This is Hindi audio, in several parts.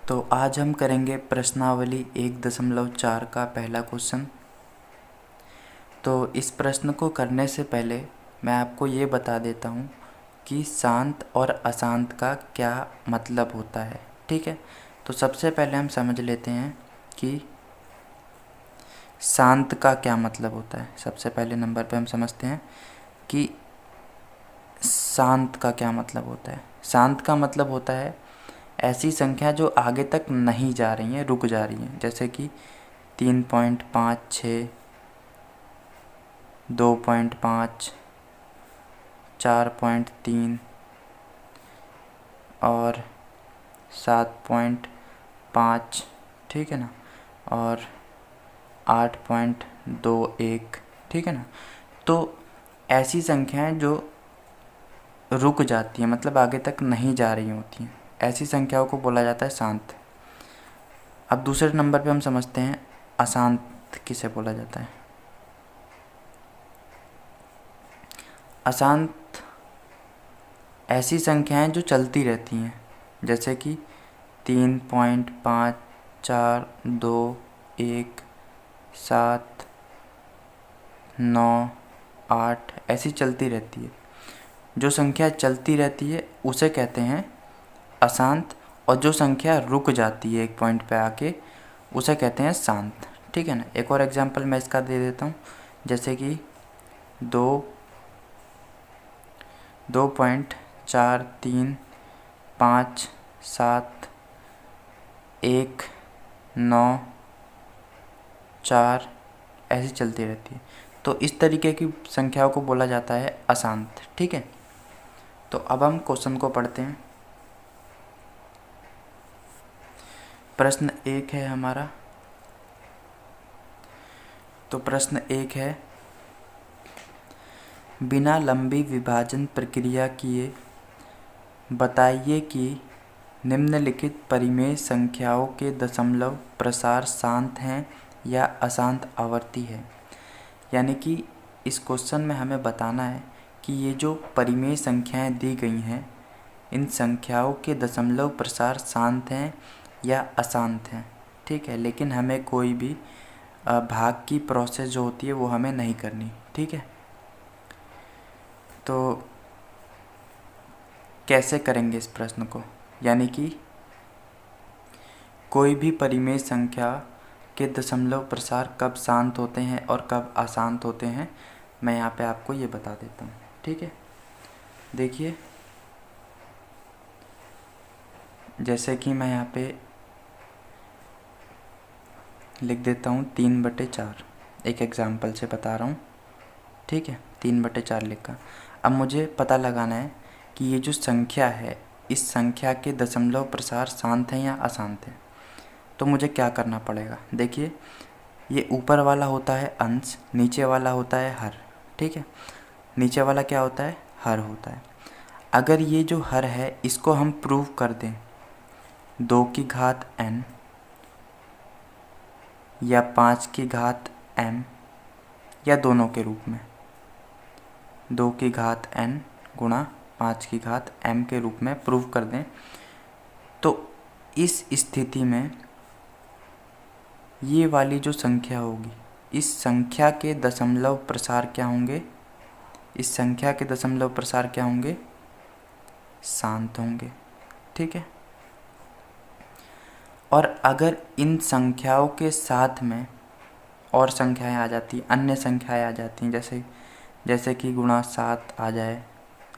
तो आज हम करेंगे प्रश्नावली 1.4 का पहला क्वेश्चन। तो इस प्रश्न को करने से पहले मैं आपको ये बता देता हूँ कि शांत और अशांत का क्या मतलब होता है। ठीक है, तो सबसे पहले हम समझ लेते हैं कि शांत का क्या मतलब होता है। सबसे पहले नंबर पे हम समझते हैं कि शांत का क्या मतलब होता है। शांत का मतलब होता है ऐसी संख्या जो आगे तक नहीं जा रही हैं, रुक जा रही हैं, जैसे कि 3.56, 2.5, 4.3 और 7.5, ठीक है ना, और 8.21, ठीक है ना। तो ऐसी संख्याएं जो रुक जाती हैं, मतलब आगे तक नहीं जा रही होती हैं, ऐसी संख्याओं को बोला जाता है शांत। अब दूसरे नंबर पे हम समझते हैं अशांत किसे बोला जाता है। अशांत ऐसी संख्याएं जो चलती रहती हैं, जैसे कि 3.5, 4, 2, 1, 7, 9, 8 ऐसी चलती रहती है। जो संख्या चलती रहती है उसे कहते हैं अशांत, और जो संख्या रुक जाती है एक पॉइंट पे आके उसे कहते हैं शांत। ठीक है ना। एक और एग्जांपल मैं इसका दे देता हूँ, जैसे कि 2.4, 3, 5, 7, 1, 9, 4 ऐसी चलती रहती है। तो इस तरीके की संख्याओं को बोला जाता है अशांत। ठीक है, तो अब हम क्वेश्चन को पढ़ते हैं। प्रश्न 1 है हमारा। तो प्रश्न 1 है, बिना लंबी विभाजन प्रक्रिया किए बताइए कि निम्नलिखित परिमेय संख्याओं के दशमलव प्रसार शांत हैं या अशांत आवर्ती है। यानी कि इस क्वेश्चन में हमें बताना है कि ये जो परिमेय संख्याएं दी गई हैं, इन संख्याओं के दशमलव प्रसार शांत हैं या अशांत हैं। ठीक है, लेकिन हमें कोई भी भाग की प्रोसेस जो होती है वो हमें नहीं करनी। ठीक है, तो कैसे करेंगे इस प्रश्न को, यानी कि कोई भी परिमेय संख्या के दशमलव प्रसार कब शांत होते हैं और कब अशांत होते हैं, मैं यहाँ पे आपको ये बता देता हूँ। ठीक है, देखिए, जैसे कि मैं यहाँ पे लिख देता हूँ 3/4, एक एग्जाम्पल से बता रहा हूँ। ठीक है, 3/4 लिखा। अब मुझे पता लगाना है कि ये जो संख्या है, इस संख्या के दशमलव प्रसार शांत हैं या अशांत हैं। तो मुझे क्या करना पड़ेगा, देखिए, ये ऊपर वाला होता है अंश, नीचे वाला होता है हर। ठीक है, नीचे वाला क्या होता है, हर होता है। अगर ये जो हर है इसको हम प्रूव कर दें 2 की घात n या 5 की घात m या दोनों के रूप में, 2 की घात n गुणा 5 की घात m के रूप में प्रूव कर दें, तो इस स्थिति में ये वाली जो संख्या होगी, इस संख्या के दशमलव प्रसार क्या होंगे, इस संख्या के दशमलव प्रसार क्या होंगे, शांत होंगे। ठीक है, और अगर इन संख्याओं के साथ में और संख्याएं आ जाती, अन्य संख्याएं आ जाती, जैसे कि गुणा 7 आ जाए,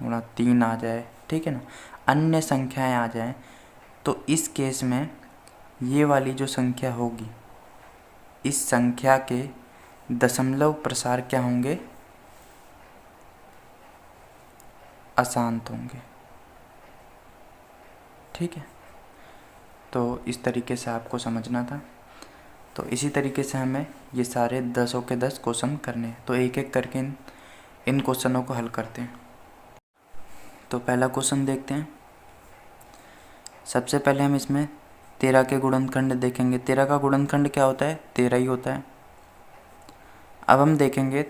गुणा 3 आ जाए, ठीक है ना, अन्य संख्याएं आ जाएं, तो इस केस में ये वाली जो संख्या होगी, इस संख्या के दशमलव प्रसार क्या होंगे, अशांत होंगे। ठीक है, तो इस तरीके से आपको समझना था। तो इसी तरीके से हमें ये सारे 10 के 10 क्वेश्चन करने हैं। तो एक एक करके इन क्वेश्चनों को हल करते हैं। तो पहला क्वेश्चन देखते हैं। सबसे पहले हम इसमें 13 के गुणनखंड देखेंगे। 13 का गुणनखंड क्या होता है, 13 ही होता है। अब हम देखेंगे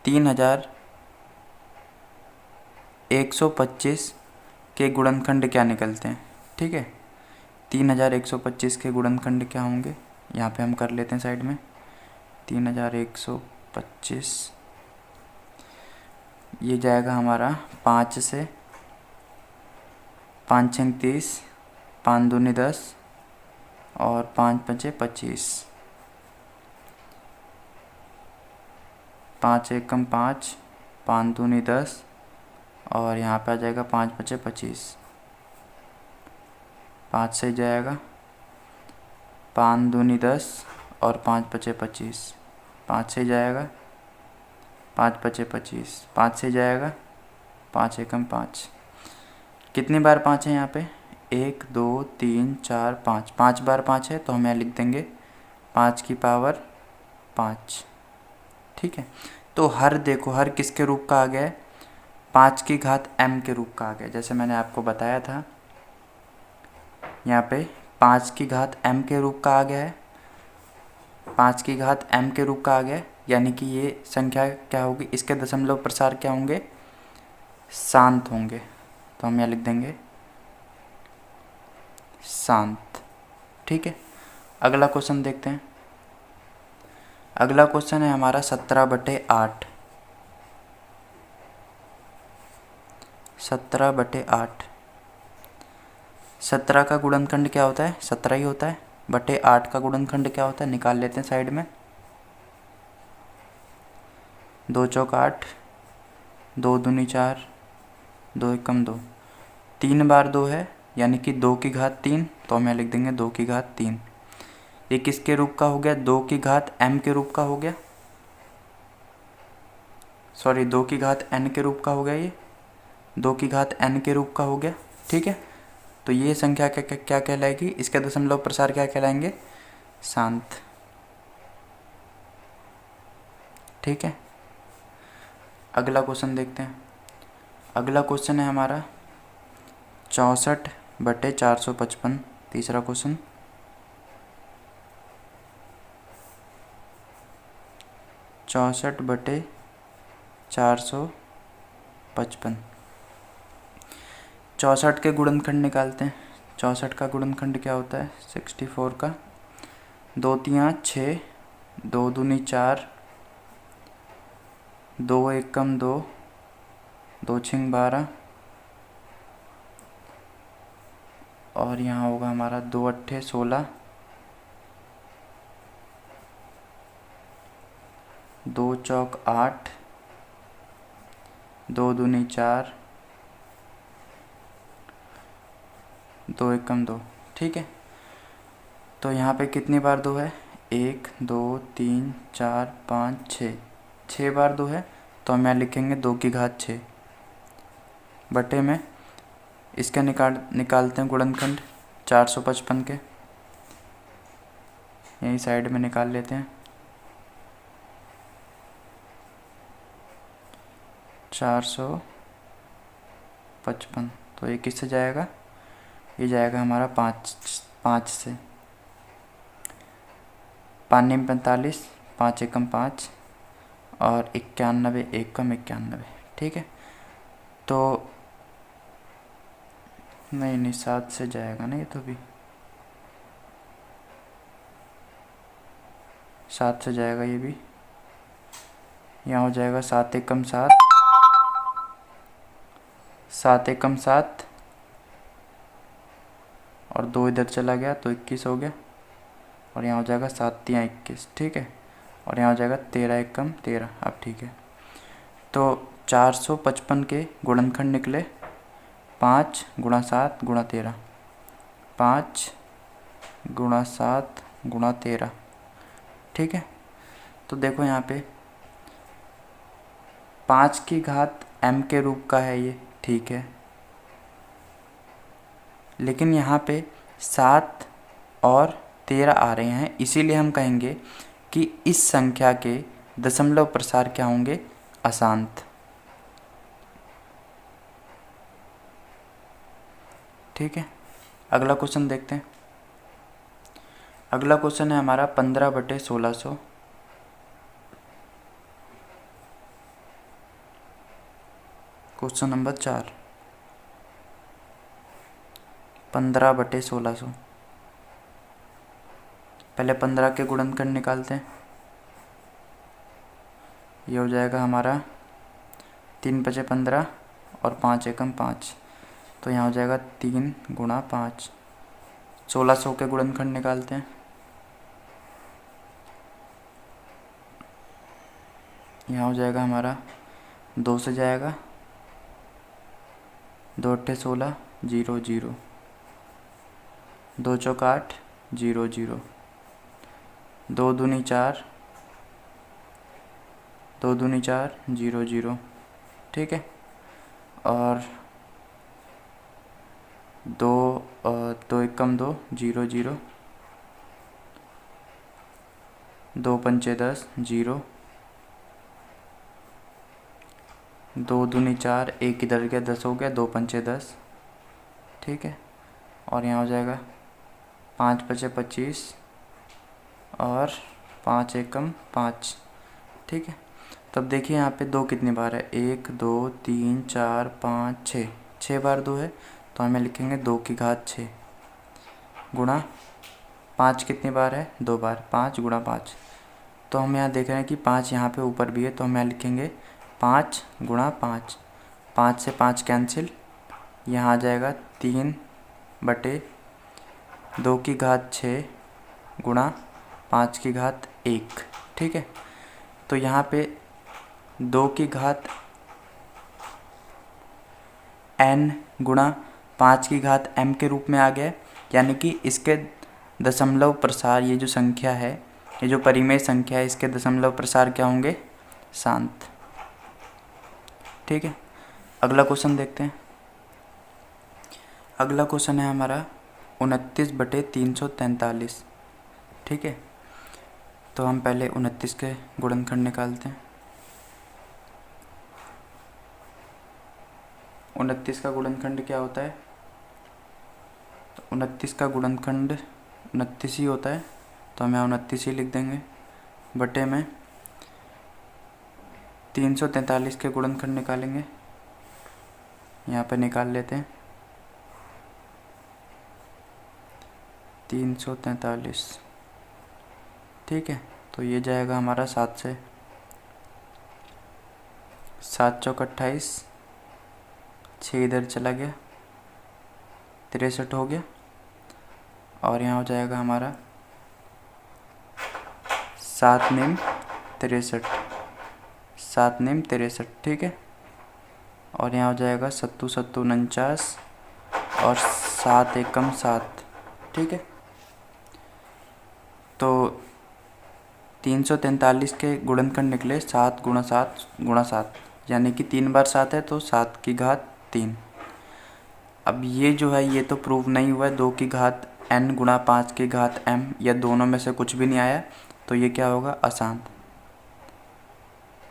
3125 के गुणनखंड क्या निकलते हैं। ठीक है, 3125 के गुणनखंड क्या होंगे, यहाँ पे हम कर लेते हैं साइड में। 3125 ये जाएगा हमारा 5 से, 5 छंग 30, 5 दूनी 10 और 5 पंचे 25, 5 एकम 5, 5 दूनी 10 और यहाँ पे आ जाएगा 5 पंचे 25, 5 से जाएगा, 5 दूनी 10 और 5 पंचे 25, 5 से जाएगा, 5 पंचे 25, 5 से जाएगा, 5 एकम 5। कितनी बार 5 है यहाँ पे, 1 2 3 4 5, 5 बार 5 है तो हम यहाँ लिख देंगे 5 की पावर 5। ठीक है, तो हर देखो हर किसके रूप का आ गया है, 5 की घात m के रूप का आ गया। जैसे मैंने आपको बताया था यहाँ पे 5 की घात m के रूप का आ गया है, 5 की घात m के रूप का आ गया है, यानी कि ये संख्या क्या होगी, इसके दशमलव प्रसार क्या होंगे, शांत होंगे। तो हम यहाँ लिख देंगे शांत। ठीक है, अगला क्वेश्चन देखते हैं। अगला क्वेश्चन है हमारा 17/8। 17/8, 17 का गुणनखंड क्या होता है, 17 ही होता है, बटे 8 का गुणनखंड क्या होता है, निकाल लेते हैं साइड में। 2 चौक 8, 2 दूनी 4, 2 एकम 2, 3 बार 2 है यानी कि 2 की घात 3, तो हम यहाँ लिख देंगे 2 की घात 3। ये किसके रूप का हो गया, 2 की घात m के रूप का हो गया, सॉरी 2 की घात n के रूप का हो गया, ये 2 की घात n के रूप का हो गया। ठीक है, तो ये संख्या क्या कहलाएगी, इसके दशमलव प्रसार क्या कहलाएंगे, शांत। ठीक है, अगला क्वेश्चन देखते हैं। अगला क्वेश्चन है हमारा 64/455। तीसरा क्वेश्चन 64/455। 64 के गुणनखंड निकालते हैं। 64 का गुणनखंड क्या होता है, 64 का 2 तियाँ 6, 2 दूनी 4, 2 एकम 2, 2 छिंग 12 और यहाँ होगा हमारा 2 अट्ठे 16, 2 चौक 8, 2 दूनी 4, 2 एकम 2। ठीक है, तो यहाँ पे कितनी बार 2 है, 1 2 3 4 5 6, 6 बार 2 है, तो हम यहाँ लिखेंगे 2 की घात 6 बटे में इसका निकालते हैं गुणनखंड 455 के, यही साइड में निकाल लेते हैं। 455, तो ये किससे जाएगा, ये जाएगा हमारा 5 से, 5 निम 45, 5 एकम 5 और 91 एकम 91। ठीक है, तो नहीं 7 से जाएगा ना, ये तो भी 7 से जाएगा, ये भी यहाँ हो जाएगा 7 एकम 7, 7 एकम 7 और 2 इधर चला गया तो 21 हो गया और यहाँ हो जाएगा 7 तियाँ 21। ठीक है, और यहाँ हो जाएगा 13 एकम 13। अब ठीक है, तो 455 के गुणनखंड निकले 5 गुणा 7 गुणा 13, 5 गुणा 7 गुणा 13। ठीक है, तो देखो यहाँ पे 5 की घात m के रूप का है ये, ठीक है, लेकिन यहाँ पे 7 और 13 आ रहे हैं, इसीलिए हम कहेंगे कि इस संख्या के दशमलव प्रसार क्या होंगे, अशांत। ठीक है, अगला क्वेश्चन देखते हैं। अगला क्वेश्चन है हमारा 15/1600। Question number 4, 15/1600। पहले 15 के गुणनखंड निकालते हैं। ये हो जाएगा हमारा 3 × 5 = 15 और 5 एकम 5, तो यहाँ हो जाएगा 3 × 5। 1600 के गुणनखंड निकालते हैं। यहाँ हो जाएगा हमारा 2 से जाएगा, 2 × 8 = 16, 0 0, 2 × 4 = 8, 0 0, 2 दूनी 4, 2 दूनी 4, 0 0, ठीक है। और 2 एकम 2, 0 0, 2 पंचे 10, 0, 2 दूनी 4, 1 इधर गया 10 हो गया, 2 पंचे 10, ठीक है। और यहाँ हो जाएगा 5 × 5 = 25 और 5 एकम 5, ठीक है। तब देखिए यहाँ पे 2 कितनी बार है, 1 2 3 4 5 6, 6 बार 2 है, तो हमें लिखेंगे 2 की घात 6 गुणा 5 कितनी बार है, 2 बार, 5 × 5। तो हम यहाँ देख रहे हैं कि 5 यहाँ पे ऊपर भी है, तो हम यहाँ लिखेंगे 5 × 5, 5 से 5 कैंसिल, यहाँ आ जाएगा 3/2 की घात 6 गुणा 5 की घात 1, ठीक है। तो यहाँ पे 2 की घात n गुणा 5 की घात m के रूप में आ गया, यानी कि इसके दशमलव प्रसार, ये जो संख्या है, ये जो परिमेय संख्या है, इसके दशमलव प्रसार क्या होंगे, शांत, ठीक है। अगला क्वेश्चन देखते हैं। अगला क्वेश्चन है हमारा 29/343, ठीक है। तो हम पहले 29 के गुणनखंड निकालते हैं। 29 का गुणनखंड क्या होता है, तो 29 का गुणनखंड 29 ही होता है, तो हम यहाँ 29 ही लिख देंगे, बटे में 343 के गुणनखंड निकालेंगे। यहाँ पे निकाल लेते हैं 343, ठीक है। तो ये जाएगा हमारा 7 से, 7 × 4 = 28, 6 इधर चला गया, 63 हो गया। और यहाँ हो जाएगा हमारा 7 निम 63, 7 निम 63, ठीक है। और यहाँ हो जाएगा 7 7 49 और 7 एकम 7, ठीक है। तो 343 के गुणनखंड निकले 7 × 7 × 7, यानी कि 3 बार 7 है, तो 7 की घात 3। अब ये जो है ये तो प्रूव नहीं हुआ है, 2 की घात n गुणा 5 की घात m, या दोनों में से कुछ भी नहीं आया, तो ये क्या होगा, अशांत,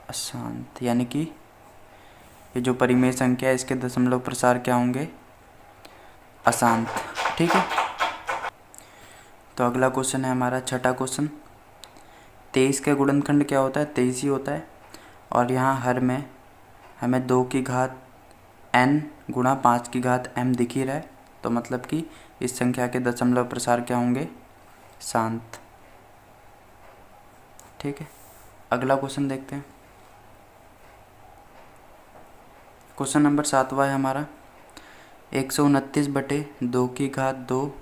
अशांत, यानी कि ये जो परिमेय संख्या है, इसके दशमलव प्रसार क्या होंगे, अशांत, ठीक है। तो अगला क्वेश्चन है हमारा छठा क्वेश्चन। 23 के गुणनखंड क्या होता है, 23 ही होता है। और यहाँ हर में हमें 2 की घात n गुणा 5 की घात m दिख ही रहा है, तो मतलब कि इस संख्या के दशमलव प्रसार क्या होंगे, शांत, ठीक है। अगला क्वेश्चन देखते हैं। क्वेश्चन नंबर 7वां है हमारा 129/2 की घात 2,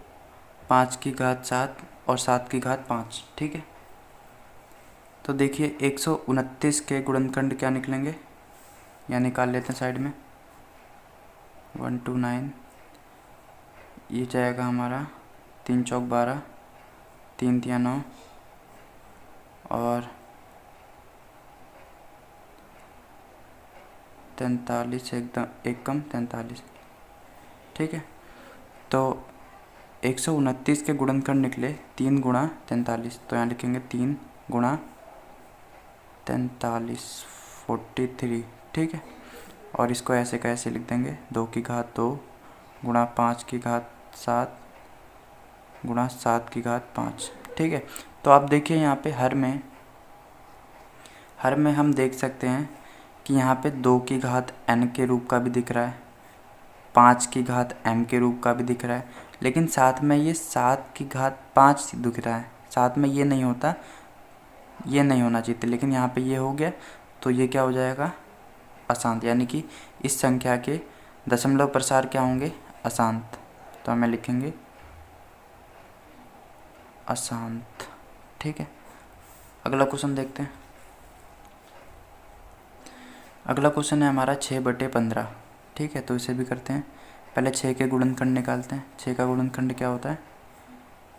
5 की घात 7 और 7 की घात 5, ठीक है। तो देखिए 129 के गुणनखंड क्या निकलेंगे, या निकाल लेते हैं साइड में, 1 2 9, ये जाएगा हमारा 3 × 4 = 12, 3 × 3 = 9 और 43 एकम 43, ठीक है। तो 129 के गुणनखंड निकले 3 × 43, तो यहाँ लिखेंगे 3 × 43, 43, ठीक है। और इसको ऐसे कैसे लिख देंगे, 2 की घात 2 गुणा 5 की घात 7 गुणा 7 की घात 5, ठीक है। तो आप देखिए यहाँ पे हर में हम देख सकते हैं कि यहाँ पे 2 की घात n के रूप का भी दिख रहा है, 5 की घात m के रूप का भी दिख रहा है, लेकिन साथ में ये 7 की घात 5 दिख रहा है, साथ में ये नहीं होता, ये नहीं होना चाहिए था, लेकिन यहाँ पे ये हो गया, तो ये क्या हो जाएगा, अशांत। यानी कि इस संख्या के दशमलव प्रसार क्या होंगे, अशांत। तो हमें लिखेंगे अशांत। ठीक है, अगला क्वेश्चन देखते हैं। अगला क्वेश्चन है हमारा 6/15। ठीक है, तो इसे भी करते हैं। पहले 6 के गुणनखंड निकालते हैं। 6 का गुणनखंड क्या होता है,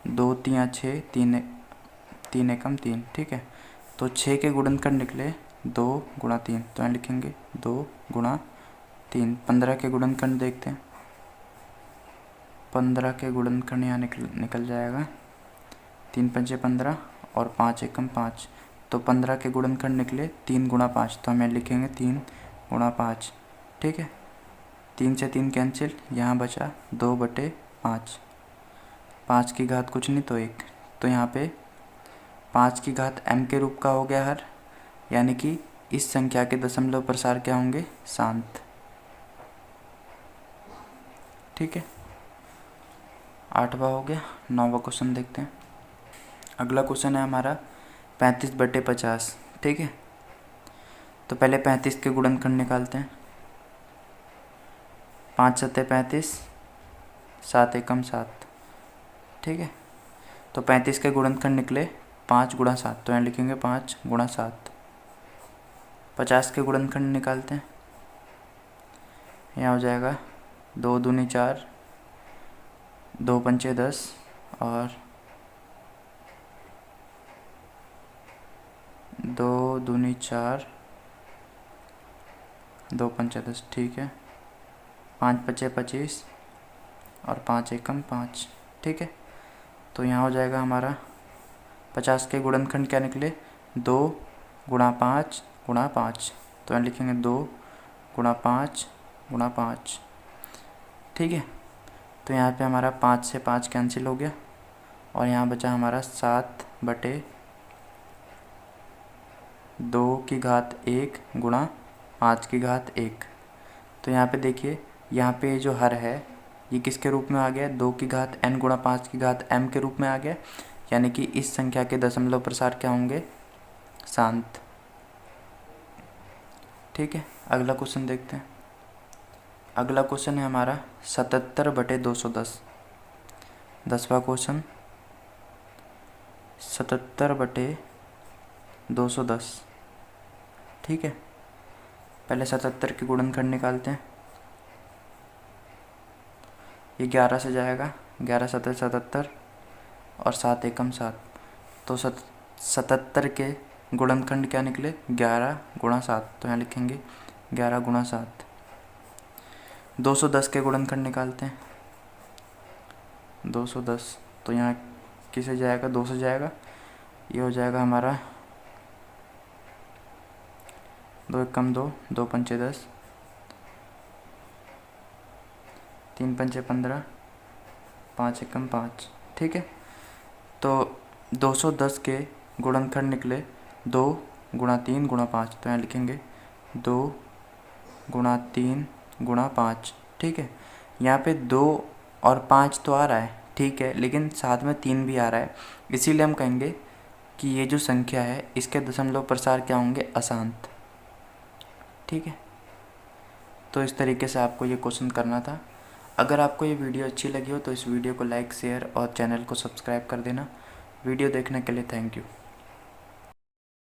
2 3 6, 3 एकम 3। ठीक है, तो 6 के गुणनखंड निकले 2 × 3, तो यहाँ लिखेंगे 2 × 3। 15 के गुणनखंड देखते हैं। 15 के गुणनखंड यहाँ निकल जाएगा 3 पंचे 15 और 5 एकम 5। तो 15 के गुणनखंड निकले 3 × 5, तो हमें लिखेंगे 3 × 5। ठीक है, 3 से 3 कैंसिल, यहाँ बचा 2/5। 5 की घात कुछ नहीं तो 1, तो यहाँ पे 5 की घात m के रूप का हो गया हर, यानी कि इस संख्या के दशमलव प्रसार क्या होंगे, शांत। ठीक है, 8वां हो गया। 9वां क्वेश्चन देखते हैं। अगला क्वेश्चन है हमारा 35/50। ठीक है, तो पहले 35 के गुणनखंड निकालते हैं। 5 × 7 = 35, 7 एकम 7। ठीक है, तो 35 के गुणनखंड निकले 5 × 7, तो यहाँ लिखेंगे 5 × 7। 50 के गुणनखंड निकालते हैं। यहाँ हो जाएगा 2 दूनी 4, 2 पंचे 10 और 2 दूनी 4, 2 पंचे 10। ठीक है, 5 पंचे 25 और 5 एकम 5। ठीक है, तो यहाँ हो जाएगा हमारा 50 के गुणनखंड क्या निकले, 2 × 5 × 5, तो यहाँ लिखेंगे 2 × 5 × 5। ठीक है, तो यहाँ पे हमारा 5 से 5 कैंसिल हो गया और यहाँ बचा हमारा 7/2 की घात 1 × 5 की घात 1। तो यहाँ पे देखिए, यहाँ पे जो हर है ये किसके रूप में आ गया, 2 की घात n × 5 की घात m के रूप में आ गया, यानी कि इस संख्या के दशमलव प्रसार क्या होंगे, शांत। ठीक है, अगला क्वेश्चन देखते हैं। अगला क्वेश्चन है हमारा 77/210। 10वां क्वेश्चन 77/210। ठीक है, पहले 77 के गुणनखंड निकालते हैं। ये 11 से जाएगा, 11 × 7 = 77 और 7 एकम 7। तो 77 के गुणनखंड क्या निकले, 11 × 7, तो यहाँ लिखेंगे 11 × 7। 210 के गुणनखंड निकालते हैं। 210, तो यहाँ किसे जाएगा, 2 से जाएगा, ये हो जाएगा हमारा 2 एकम 2, 2 पंचे 10, 3 पंचे 15, 5 एकम 5। ठीक है, तो 210 के गुणनखंड निकले 2 × 3 × 5, तो यहाँ लिखेंगे 2 × 3 × 5। ठीक है, यहाँ पे 2 और 5 तो आ रहा है, ठीक है, लेकिन साथ में 3 भी आ रहा है, इसीलिए हम कहेंगे कि ये जो संख्या है इसके दशमलव प्रसार क्या होंगे, अशांत। ठीक है, तो इस तरीके से आपको ये क्वेश्चन करना था। अगर आपको ये वीडियो अच्छी लगी हो तो इस वीडियो को लाइक, शेयर और चैनल को सब्सक्राइब कर देना। वीडियो देखने के लिए थैंक यू।